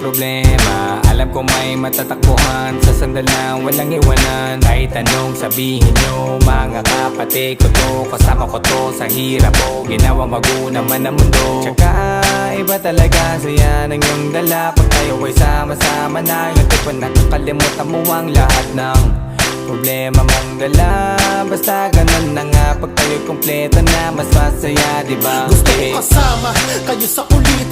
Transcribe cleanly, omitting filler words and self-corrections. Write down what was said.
problema. Alam ko may matatakbuhan sa sandalan, walang iwanan. Kahit anong sabihin nyo, mga kapatid ko to, kasama ko to sa hirap ko, ginawang maguna man ang mundo. Tsaka iba talaga saya ng iyong dala pag tayo ay sama-sama na. Yung tipo nakakalimutan mo ang lahat ng problema mong dala. Basta ganun na nga, pag tayo'y kumpleto na, mas masaya, diba? Gusto ko kasama kayo sa kulitan,